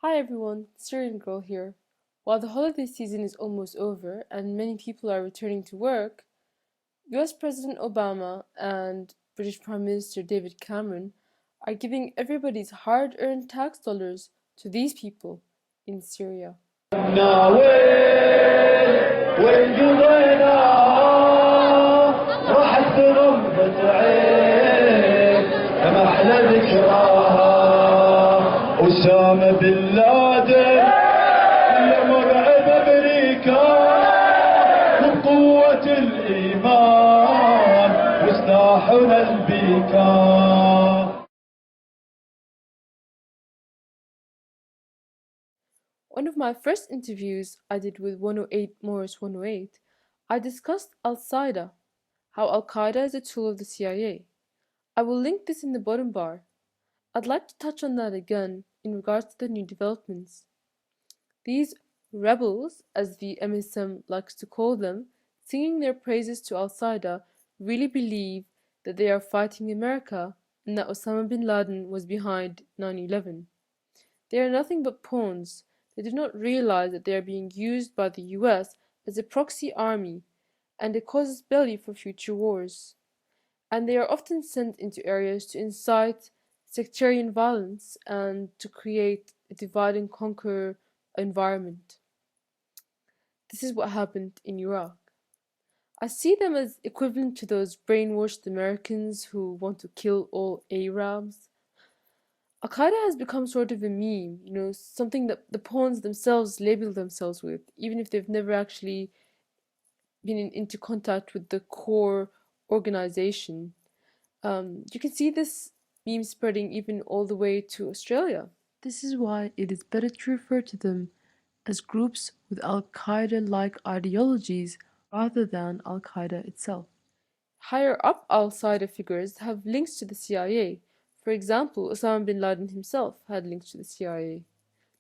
Hi everyone, Syrian Girl here. While the holiday season is almost over and many people are returning to work, US President Obama and British Prime Minister David Cameron are giving everybody's hard-earned tax dollars to these people in Syria. أسامة بن لادن مرعب أمريكا وبقوة الإيمان وسلاحنا البيكا. One of my first interviews I did with 108 Morris 108, I discussed al-Qaeda, how al-Qaeda is a tool of the CIA. I will link this in the bottom bar. I'd like to touch on that again in regards to the new developments. These rebels, as the MSM likes to call them, singing their praises to al-Qaeda, really believe that they are fighting America and that Osama bin Laden was behind 9/11. They are nothing but pawns. They do not realize that they are being used by the US as a proxy army and a casus belli for future wars. And they are often sent into areas to incite sectarian violence and to create a divide and conquer environment. This is what happened in Iraq. I see them as equivalent to those brainwashed Americans who want to kill all Arabs. Al-Qaeda has become sort of a meme, something that the pawns themselves label themselves with, even if they've never actually been into contact with the core organization. You can see this meme spreading even all the way to Australia. This is why it is better to refer to them as groups with al-Qaeda-like ideologies rather than al-Qaeda itself. Higher up al-Qaeda figures have links to the CIA. For example, Osama bin Laden himself had links to the CIA.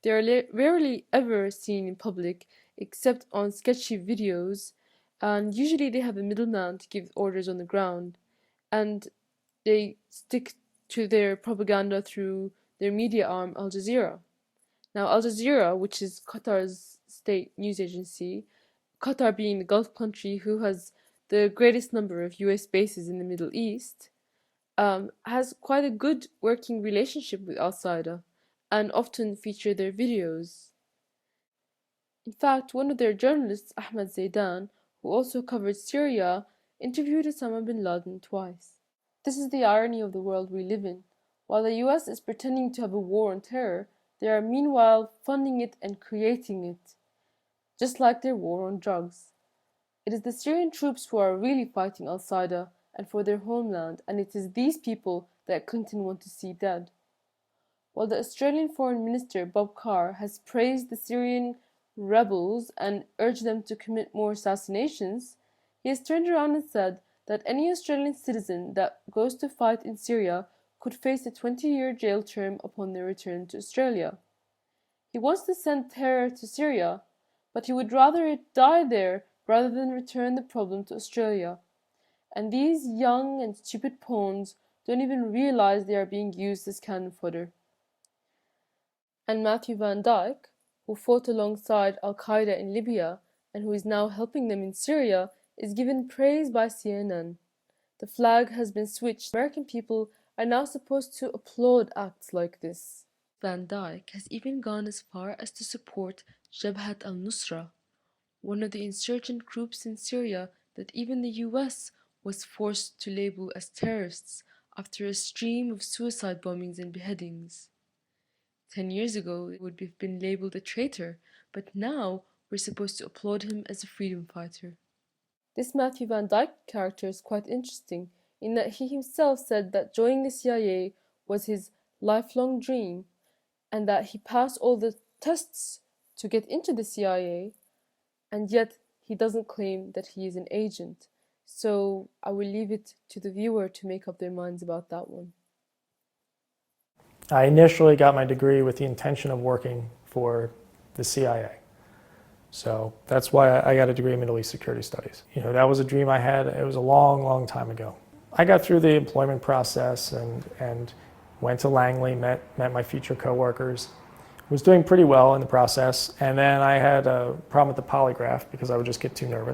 They are rarely ever seen in public except on sketchy videos, and usually they have a middleman to give orders on the ground, and they stick to their propaganda through their media arm, Al Jazeera. Now, Al Jazeera, which is Qatar's state news agency, Qatar being the Gulf country who has the greatest number of US bases in the Middle East, has quite a good working relationship with al-Qaeda and often feature their videos. In fact, one of their journalists, Ahmed Zaidan, who also covered Syria, interviewed Osama bin Laden twice. This is the irony of the world we live in. While the US is pretending to have a war on terror, they are meanwhile funding it and creating it, just like their war on drugs. It is the Syrian troops who are really fighting al-Qaeda and for their homeland, and it is these people that Clinton wants to see dead. While the Australian Foreign Minister Bob Carr has praised the Syrian rebels and urged them to commit more assassinations, he has turned around and said that any Australian citizen that goes to fight in Syria could face a 20-year jail term upon their return to Australia. He wants to send terror to Syria, but he would rather it die there rather than return the problem to Australia. And these young and stupid pawns don't even realize they are being used as cannon fodder. And Matthew Van Dyke, who fought alongside al-Qaeda in Libya and who is now helping them in Syria, is given praise by CNN. The flag has been switched. American people are now supposed to applaud acts like this. Van Dyke has even gone as far as to support Jabhat al-Nusra, one of the insurgent groups in Syria that even the US was forced to label as terrorists after a stream of suicide bombings and beheadings. 10 years ago, it would have been labeled a traitor, but now we're supposed to applaud him as a freedom fighter. This Matthew Van Dyke character is quite interesting in that he himself said that joining the CIA was his lifelong dream and that he passed all the tests to get into the CIA, and yet he doesn't claim that he is an agent. So I will leave it to the viewer to make up their minds about that one. I initially got my degree with the intention of working for the CIA. So that's why I got a degree in Middle East Security Studies. That was a dream I had. It was a long, long time ago. I got through the employment process and went to Langley, met my future coworkers. Was doing pretty well in the process, and then I had a problem with the polygraph because I would just get too nervous.